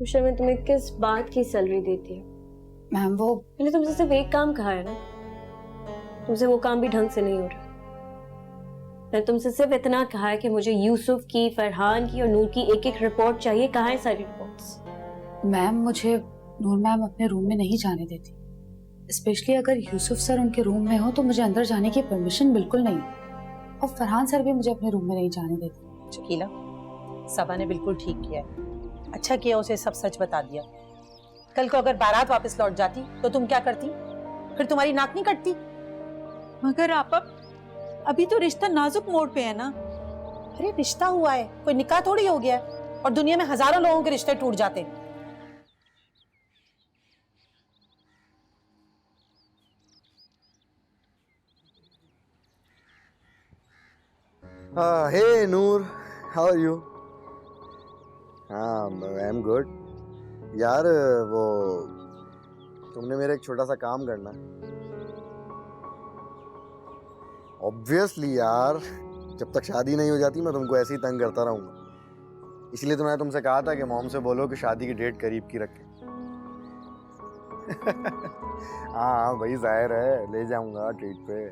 उषा, मैं तुम्हें किस बात की सैलरी देती हूँ? मैम वो मैंने तुमसे सिर्फ एक काम कहा है ना, तुमसे वो काम भी ढंग से नहीं हो रहा। मैंने तुमसे सिर्फ इतना कहा है कि मुझे यूसुफ की, फरहान की और नूर की एक एक रिपोर्ट चाहिए। कहाँ है सारी रिपोर्ट्स? मैम मुझे नूर मैम अपने रूम में नहीं जाने देती। स्पेशली अगर यूसुफ सर उनके रूम में हो तो मुझे अंदर जाने की परमिशन बिल्कुल नहीं है। और फरहान सर भी मुझे अपने रूम में नहीं जाने देते। शकीला, सबा ने बिल्कुल ठीक किया है। अच्छा किया उसे सब सच बता दिया। कल को अगर बारात वापस लौट जाती तो तुम क्या करती? फिर तुम्हारी नाक नहीं कटती? मगर आप अभी तो रिश्ता नाजुक मोड़ पे है ना। अरे रिश्ता हुआ है, कोई निकाह थोड़ी हो गया है। और दुनिया में हजारों लोगों के रिश्ते टूट जाते हैं। Hey Noor, how are you? हाँ, आई एम गुड। यार वो तुमने मेरा एक छोटा सा काम करना है। ऑब्वियसली यार, जब तक शादी नहीं हो जाती मैं तुमको ऐसे ही तंग करता रहूंगा। इसलिए तो मैं तुमसे कहा था कि मॉम से बोलो कि शादी की डेट करीब की रखें। हाँ हाँ भाई, जाहिर है ले जाऊंगा ट्रीट पे।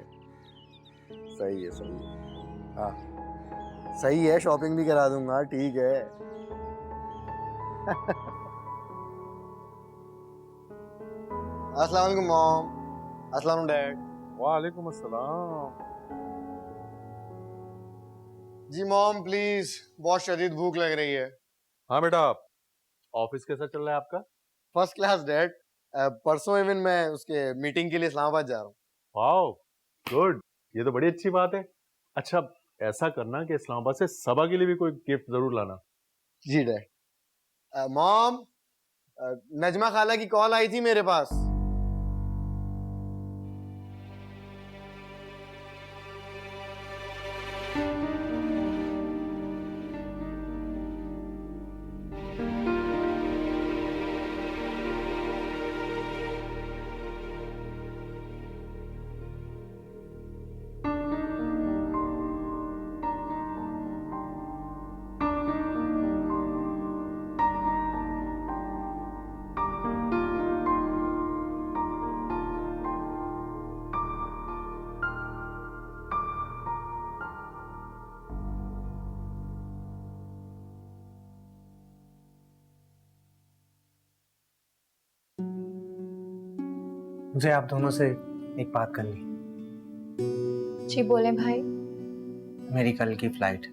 सही है, सही है। हाँ सही है, शॉपिंग भी करा दूंगा। ठीक है। अस्सलाम वालेकुम मॉम। अस्सलाम डैड। वालेकुम अस्सलाम। जी मॉम प्लीज, बहुत शदीद भूख लग रही है। हाँ बेटा, ऑफिस कैसा चल रहा है आपका? First class dad. परसों इवन मैं उसके मीटिंग के लिए इस्लामाबाद जा रहा हूँ। Wow, good. ये तो बड़ी अच्छी बात है। अच्छा, ऐसा करना कि इस्लामाबाद से सबा के लिए भी कोई गिफ्ट जरूर लाना। जी डैड। मॉम, नजमा खाला की कॉल आई थी मेरे पास। मुझे आप दोनों से एक बात करनी। जी बोले भाई। मेरी कल की फ्लाइट,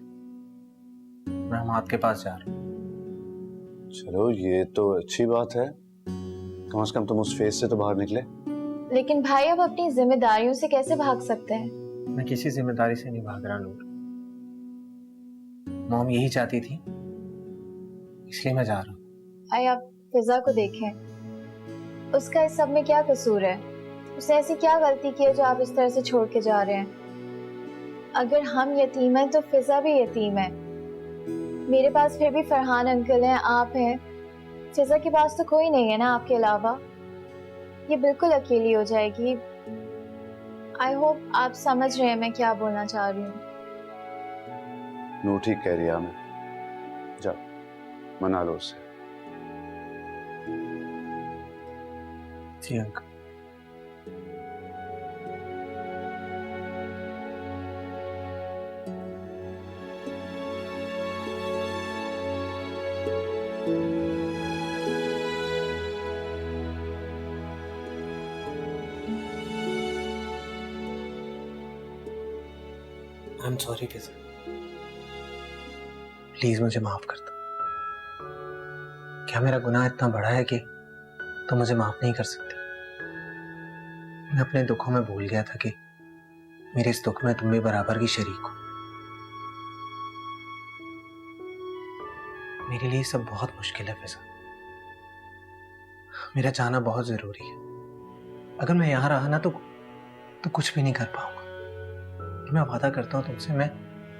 मैं हमाद के पास जा रहा हूँ। चलो ये तो अच्छी बात है, कम से कम तुम उस फेज से तो बाहर निकले। लेकिन भाई अब अपनी जिम्मेदारियों से कैसे भाग सकते हैं? मैं किसी जिम्मेदारी से नहीं भाग रहा नूर। मॉम यही चाहती थी, इसलिए मैं जा रहा हूँ। भाई आप फिजा को देखें, उसका इस सब में क्या कसूर है? उसने ऐसी क्या गलती की है जो आप इस तरह से छोड़ के जा रहे हैं? अगर हम यतीम हैं तो फिजा भी यतीम है। मेरे पास फिर भी फरहान अंकल हैं, आप हैं। फिजा के पास तो कोई नहीं है ना आपके अलावा। ये बिल्कुल अकेली हो जाएगी। आई होप आप समझ रहे हैं मैं क्या बोलना चाह रही हूँ। नूर ठीक कह रही है। हमें जा मना लो उससे। जी uncle. I am sorry Fiza, please मुझे माफ कर दो। क्या मेरा गुनाह इतना बड़ा है कि तुम मुझे माफ नहीं कर सकते? मैं अपने दुखों में भूल गया था कि मेरे इस दुख में तुम भी बराबर की शरीक हो। मेरे लिए सब बहुत मुश्किल है फिजा। मेरा जाना बहुत जरूरी है। अगर मैं यहां रहा ना तो कुछ भी नहीं कर पाऊंगा। मैं वादा करता हूं तुमसे, मैं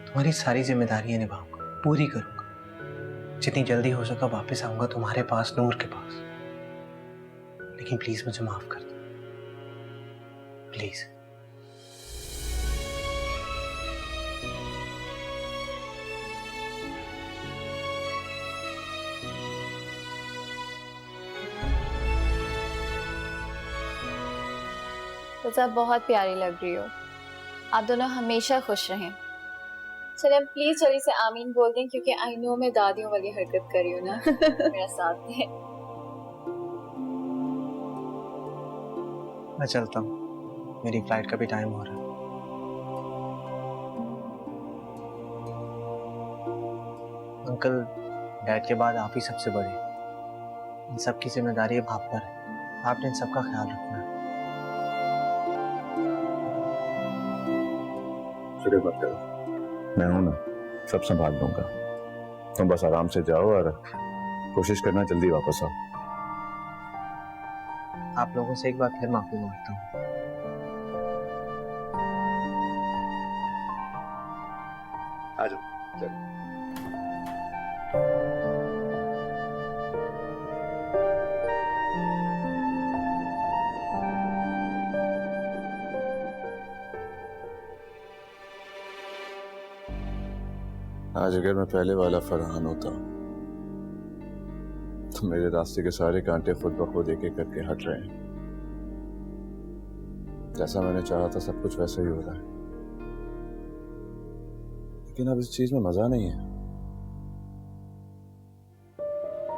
तुम्हारी सारी जिम्मेदारियां निभाऊंगा, पूरी करूंगा। जितनी जल्दी हो सका वापस आऊंगा तुम्हारे पास, नूर के पास। लेकिन प्लीज मुझे माफ कर दो, प्लीज। फिजा बहुत प्यारी लग रही हो। आप दोनों हमेशा खुश रहें। चले प्लीज जल्दी से आमीन बोल दें, क्योंकि आई नो मैं दादियों वाली हरकत कर रही हूँ ना। मेरा साथ दें। मैं चलता हूँ, मेरी फ्लाइट का भी टाइम हो रहा है। अंकल, डैड के बाद आप ही सबसे बड़े, इन सब की जिम्मेदारी अब आप पर है। आपने इन सबका ख्याल रखना है। फिक्र मत करो, मैं हूं ना, सब संभाल लूंगा। तुम बस आराम से जाओ और कोशिश करना जल्दी वापस आओ। आप लोगों से एक बार फिर माफी मांगता हूँ। आ जाओ, चलो। आज अगर मैं पहले वाला फरहान होता तो मेरे रास्ते के सारे कांटे खुद ब खुद एक एक करके हट रहे हैं। जैसा मैंने चाहा था सब कुछ वैसा ही हो रहा है, लेकिन अब इस चीज में मजा नहीं है,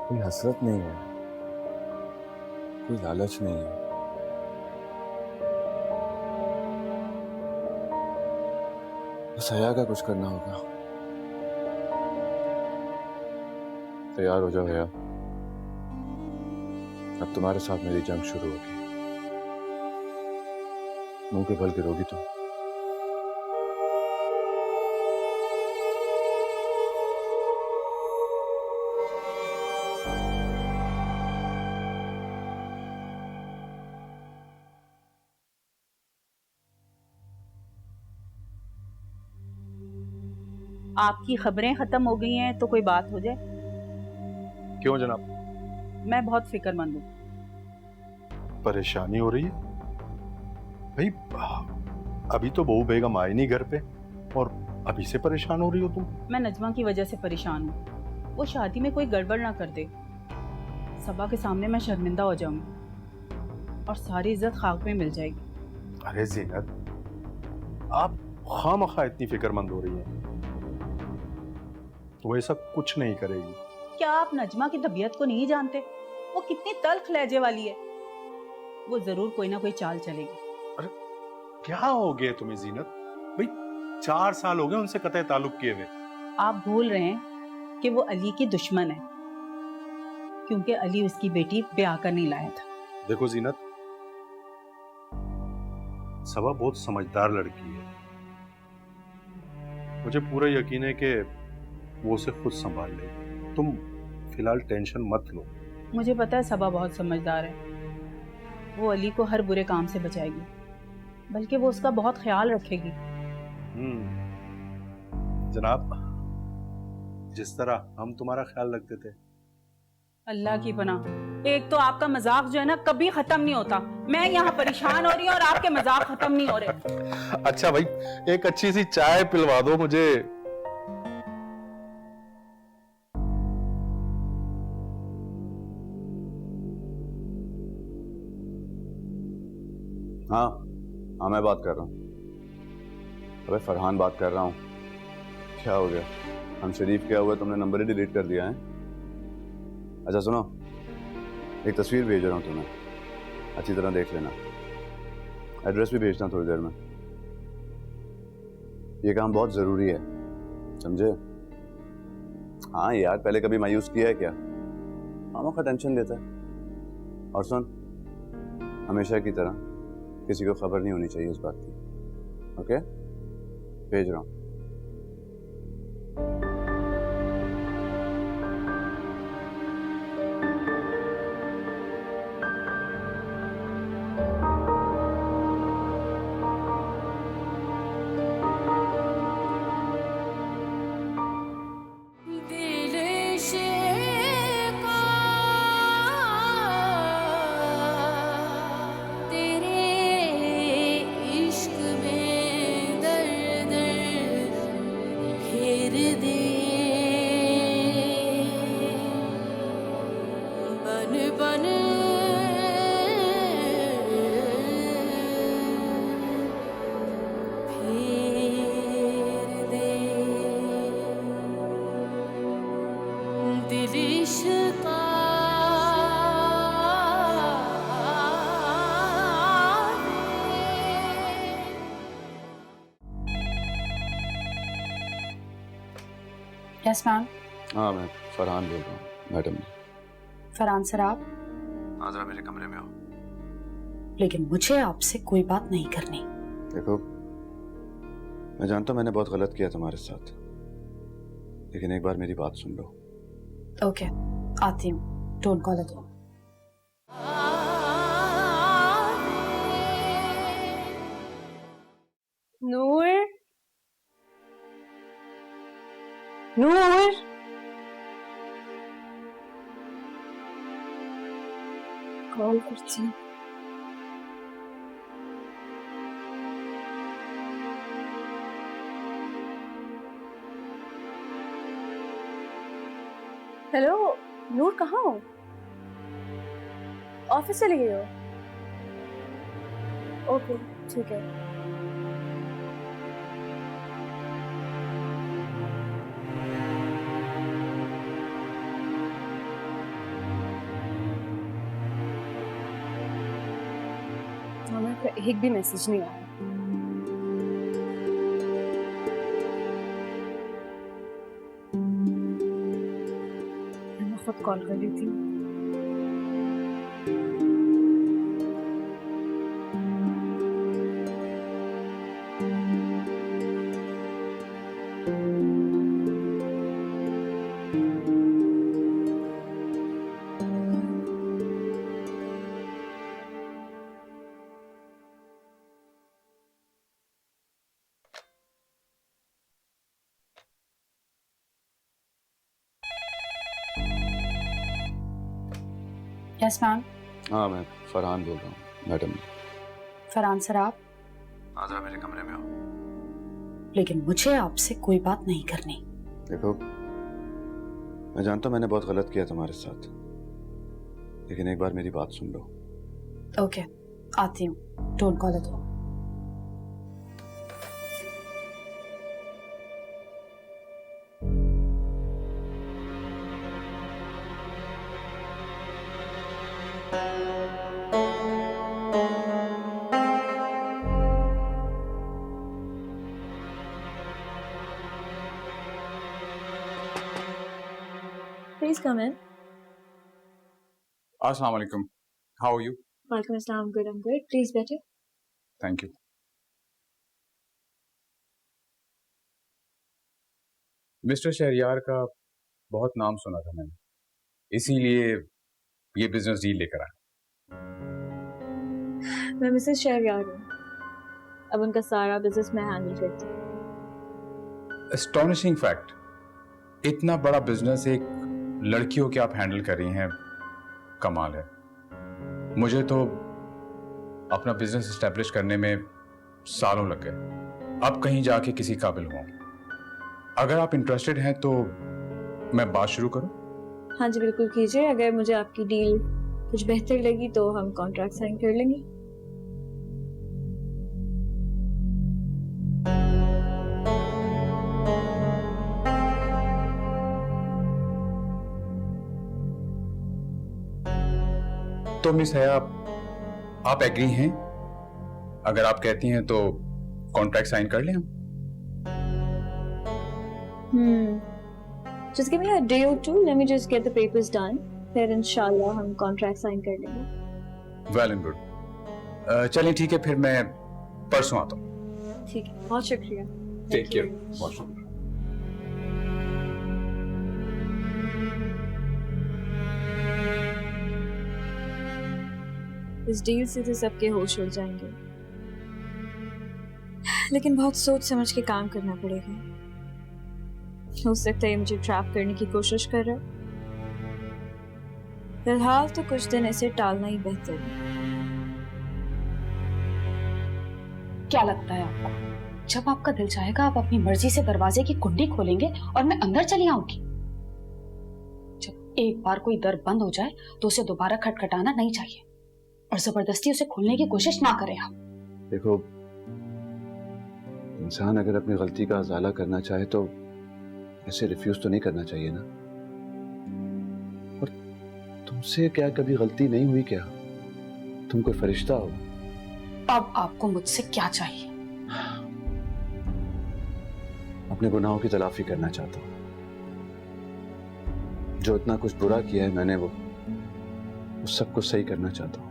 कोई हसरत नहीं है, कोई लालच नहीं है। बस हया का कुछ करना होगा। तैयार हो जाओ हया, अब तुम्हारे साथ मेरी जंग शुरू होगी। मुंह के बल गिरोगी तुम। आपकी खबरें खत्म हो गई हैं तो कोई बात हो जाए। क्यों जनाब, मैं बहुत फिक्रमंद हूँ। परेशानी हो रही है? भाई अभी तो बहू बेगम आई नहीं घर पे और अभी से परेशान हो रही हो तुम? मैं नजमा की वजह से परेशान हूँ। वो शादी में कोई गड़बड़ ना कर दे, सबा के सामने मैं शर्मिंदा हो जाऊंगी और सारी इज्जत खाक में मिल जाएगी। अरे ज़ीनत, आप खामखा इतनी फिक्रमंद हो रही हैं। वो ऐसा कुछ नहीं करेगी। क्या आप नजमा की तबीयत को नहीं जानते? वो कितनी तल्ख लहजे वाली है। वो जरूर कोई ना कोई चाल चलेगी। अरे क्या हो गया तुम्हें ज़ीनत? भाई 4 साल हो गए उनसे कतई ताल्लुक किए हुए। आप भूल रहे हैं कि वो अली की दुश्मन है, क्योंकि अली उसकी बेटी ब्याह कर नहीं लाया था। देखो ज़ीनत, सबा बहुत समझदार लड़की है। मुझे पूरा यकीन है कि वो उसे खुद संभाल लेगी। तुम फिलहाल टेंशन मत लो। मुझे पता है सबा बहुत समझदार है। वो अली को हर बुरे काम से बचाएगी, बल्कि वो उसका बहुत ख्याल रखेगी। जनाब, जिस तरह हम तुम्हारा ख्याल रखते थे। अल्लाह की पनाह, एक तो आपका मजाक जो है ना कभी खत्म नहीं होता। मैं यहाँ परेशान हो रही हूँ और आपके मजाक खत्म नहीं हो रहे। अच्छा भाई, एक अच्छी सी चाय पिलवा दो मुझे। हाँ हाँ, मैं बात कर रहा हूँ। अबे फरहान बात कर रहा हूँ। क्या हो गया? हम शरीफ क्या हुआ, तुमने नंबर ही डिलीट कर दिया है? अच्छा सुनो, एक तस्वीर भेज रहा हूँ तुम्हें, अच्छी तरह देख लेना। एड्रेस भी भेजना थोड़ी देर में। ये काम बहुत ज़रूरी है, समझे? हाँ यार, पहले कभी मायूस किया है क्या? मामा का टेंशन लेता है। और सुन, हमेशा की तरह किसी को खबर नहीं होनी चाहिए इस बात की। ओके, भेज रहा हूँ। Yes ma'am. हाँ मैं फरहान बोल रहा हूँ, मैडम। फरहान सर आप? हाँ जरा मेरे कमरे में आओ। लेकिन मुझे आपसे कोई बात नहीं करनी। देखो मैं जानता हूँ मैंने बहुत गलत किया तुम्हारे साथ, लेकिन एक बार मेरी बात सुन लो। ओके आती हूँ, don't call again. Noor, Noor, call करती हूँ। हेलो नूर, कहाँ हो? ऑफिस चली गई हो? ओके ठीक है। हमें तो एक भी मैसेज नहीं आया। मैं खुद कॉल कर रही थी। Yes ma'am. हाँ मैं फरहान बोल रहा हूँ, मैडम। फरहान सर आप? हाँ जरा मेरे कमरे में आओ। लेकिन मुझे आपसे कोई बात नहीं करनी। देखो मैं जानता हूँ मैंने बहुत गलत किया तुम्हारे साथ, लेकिन एक बार मेरी बात सुन लो। ओके आती हूँ, don't call again. Please come in. Assalamu alaikum. How are you? Walaikum assalam. Good, I'm good. Please बैठिए। Thank you. मिस्टर शहरियार का बहुत नाम सुना था मैंने, इसीलिए ये बिजनेस डील लेकर आया। मैं मिसेस शहरयार हूँ। अब उनका सारा बिजनेस मैं हैंडल करती हूँ। एस्टॉनिशिंग फैक्ट, इतना बड़ा बिजनेस एक लड़कियों के आप हैंडल कर रही हैं, कमाल है। मुझे तो अपना बिजनेस एस्टेब्लिश करने में सालों लग गए, अब कहीं जाके किसी काबिल हूँ। अगर आप इंटरेस्टेड हैं तो मैं बात शुरू करूं? हाँ जी बिल्कुल कीजिए। अगर मुझे आपकी डील कुछ बेहतर लगी तो हम कॉन्ट्रैक्ट साइन कर लेंगे। तो मिस हया, आप एग्री हैं? अगर आप कहती हैं तो कॉन्ट्रैक्ट साइन कर लें हम। Just give me a day or two. Let me just get the papers done. फिर इंशाल्लाह हम कॉन्ट्रैक्ट साइन कर लेंगे। Well and good. चलिए ठीक है, फिर मैं परसों आता हूँ। ठीक है, बहुत शुक्रिया। Take care. बहुत शुक्रिया। इस डील से तो सबके होश उड़ जाएंगे, लेकिन बहुत सोच समझ के काम करना पड़ेगा। हो सकता है ये मुझे ट्रैप करने की कोशिश कर रहा है। फिलहाल तो कुछ दिन ऐसे टालना ही बेहतर है। क्या लगता है आपको, जब आपका दिल चाहेगा आप अपनी मर्जी से दरवाजे की कुंडी खोलेंगे और मैं अंदर चली आऊंगी? जब एक बार कोई दर बंद हो जाए तो उसे दोबारा खटखटाना नहीं चाहिए, और जबरदस्ती उसे खोलने की कोशिश ना करें आप। देखो, इंसान अगर अपनी गलती का अजाला करना चाहे तो ऐसे रिफ्यूज तो नहीं करना चाहिए ना। और तुमसे क्या कभी गलती नहीं हुई क्या? तुम कोई फरिश्ता हो। अब आपको मुझसे क्या चाहिए? अपने गुनाहों की तलाफी करना चाहता हूँ। जो इतना कुछ बुरा किया है मैंने, वो सब कुछ सही करना चाहता हूँ।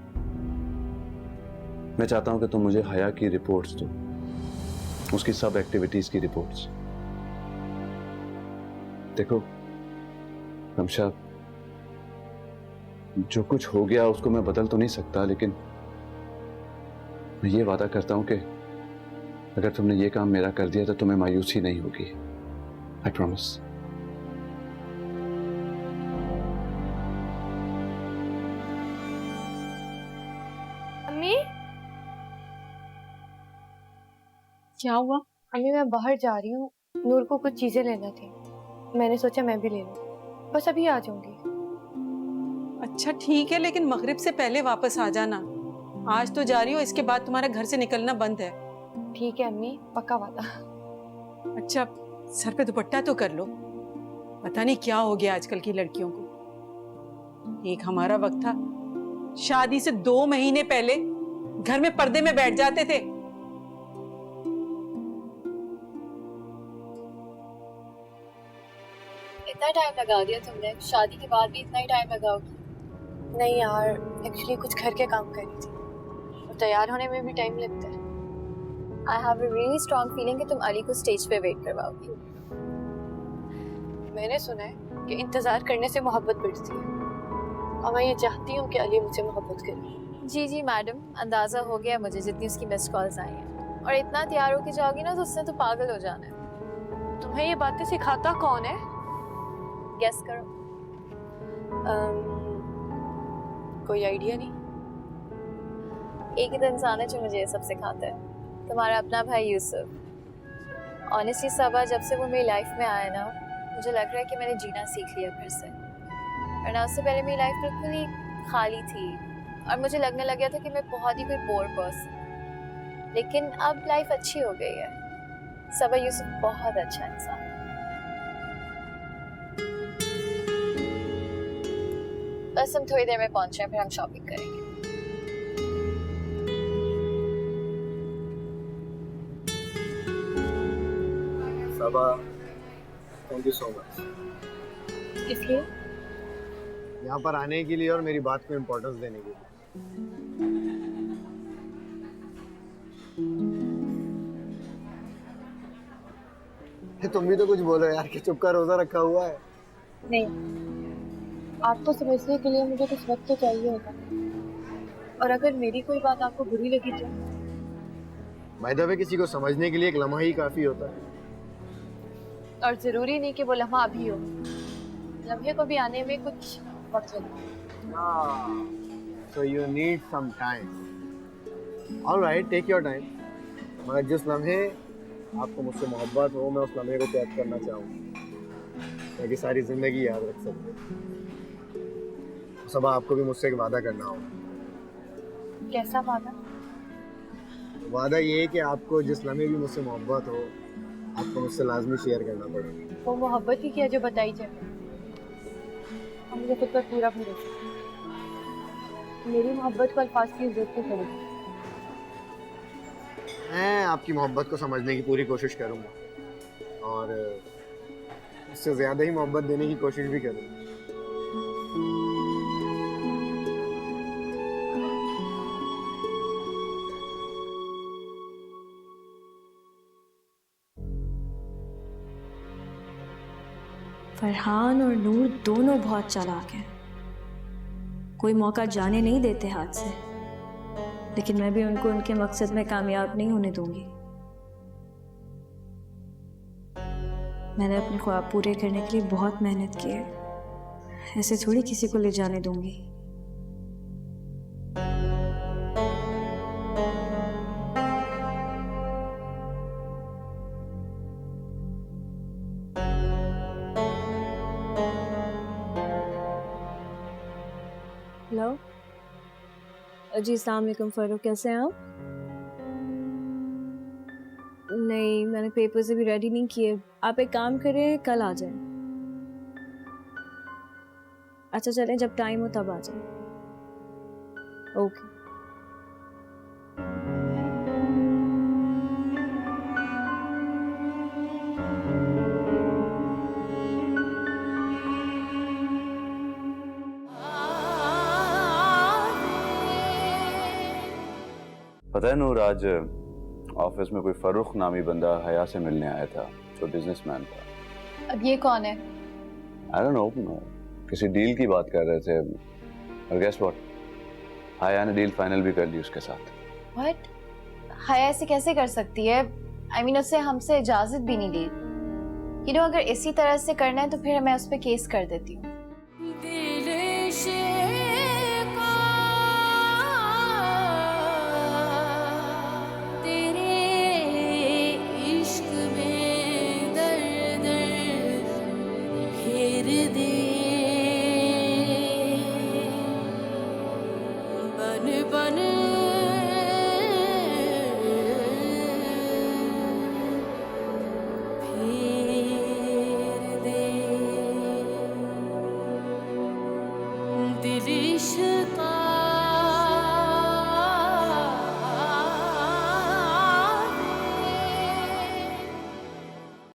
मैं चाहता हूँ कि तुम मुझे हया की रिपोर्ट्स दो, उसकी सब एक्टिविटीज की रिपोर्ट्स। देखो रमशा, जो कुछ हो गया उसको मैं बदल तो नहीं सकता, लेकिन मैं ये वादा करता हूं कि अगर तुमने ये काम मेरा कर दिया तो तुम्हें मायूसी नहीं होगी। I promise. अम्मी, क्या हुआ? अम्मी मैं बाहर जा रही हूँ, नूर को कुछ चीजें लेना थी, मैंने सोचा मैं भी ले लूँ, बस अभी आ जाऊंगी। अच्छा ठीक है, लेकिन मगरिब से पहले वापस आ जाना। आज तो जा रही हो, इसके बाद तुम्हारा घर से निकलना बंद है। ठीक है अम्मी, पक्का वादा। अच्छा सर पे दुपट्टा तो कर लो, पता नहीं क्या हो गया आजकल की लड़कियों को। एक हमारा वक्त था, शादी से 2 महीने पहले घर में पर्दे में बैठ जाते थे। इतना टाइम लगा दिया तुमने, शादी के बाद भी इतना ही टाइम लगाओगी? नहीं यार, एक्चुअली कुछ घर के काम कर रही थी और तैयार होने में भी टाइम लगता है। I have a really strong feeling कि तुम अली को स्टेज पे वेट करवाओगी। मैंने सुना है कि इंतजार करने से मोहब्बत बढ़ती है और मैं ये चाहती हूँ कि अली मुझसे मोहब्बत करे। जी जी मैडम, अंदाजा हो गया मुझे जितनी उसकी मिस्ड कॉल्स आई हैं। और इतना तैयार होके जाओगी ना तो उसने तो पागल हो जाना है। तुम्हें ये बातें सिखाता कौन है? गेस करो। कोई आइडिया नहीं? एक ही तो इंसान है जो मुझे ये सब सिखाता है, तुम्हारा अपना भाई यूसुफ। ऑनेस्टली सबा, जब से वो मेरी लाइफ में आया ना, मुझे लग रहा है कि मैंने जीना सीख लिया फिर से। वरना उससे पहले मेरी लाइफ बिल्कुल ही खाली थी और मुझे लगने लग गया था कि मैं बहुत ही कोई बोर पर्सन। लेकिन अब लाइफ अच्छी हो गई है। सबा, यूसुफ बहुत अच्छा इंसान है। बस हम थोड़ी देर में पहुंच रहे हैं, फिर हम शॉपिंग करेंगे। सबा, थैंक यू सो मच। इसलिए यहाँ पर आने के लिए और मेरी बात को इम्पोर्टेंस देने के लिए। तुम भी तो कुछ बोलो यार, कि चुप का रोजा रखा हुआ है। नहीं, आपको समझने के लिए मुझे कुछ वक्त तो चाहिए होगा, और अगर मेरी कोई बात आपको बुरी लगी तो? बाय द वे, किसी को समझने के लिए एक लम्हा ही काफी होता है। और जरूरी नहीं कि वो लम्हा अभी हो, लम्हे को भी आने में कुछ वक्त लगता है। So you need some time. All right, take your time. मगर जिस लम्हे आपको मुझसे मोहब्बत हो, मैं उस लम्हे को कैद करना चाहूँगा ताकि सारी जिंदगी याद रख सकते। सब आपको भी मुझसे एक वादा करना होगा। कैसा वादा? वादा ये है कि आपको जिस लम्हे भी मुझसे मोहब्बत हो, आपको मुझसे लाजमी शेयर करना पड़ेगा। वो मोहब्बत ही किया जो बताई जाए, और मुझे खुद पर पूरा भरोसा। मेरी मोहब्बत को अल्फाज की जरूरत नहीं पड़ेगी। मैं आपकी मोहब्बत को समझने की पूरी कोशिश करूँगा और इससे ज़्यादा ही मोहब्बत देने की कोशिश भी करूँगा। फरहान और नूर दोनों बहुत चालाक हैं, कोई मौका जाने नहीं देते हाथ से, लेकिन मैं भी उनको उनके मकसद में कामयाब नहीं होने दूंगी। मैंने अपने ख्वाब पूरे करने के लिए बहुत मेहनत की है, ऐसे थोड़ी किसी को ले जाने दूंगी। हेलो जी, अस्सलाम वालेकुम फ़ारूक, कैसे हैं आप? नहीं, मैंने पेपर्स अभी रेडी नहीं किए। आप एक काम करें, कल आ जाएं। अच्छा चलें, जब टाइम हो तब आ जाएं। ओके। पता है नूर, आज ऑफिस में कोई फरूख नामी बंदा हया से मिलने आया था, जो बिजनेसमैन था। अब ये कौन है? आई डोंट नो, किसी डील की बात कर रहे थे। और गेस व्हाट, हया ने डील फाइनल भी कर ली उसके साथ। व्हाट? हया ऐसे कैसे कर सकती है? आई मीन उससे हमसे इजाजत भी नहीं ली। यू नो, अगर इसी तरह से करना है तो फिर मैं उस पर केस कर देती हूँ। दिल इश्क़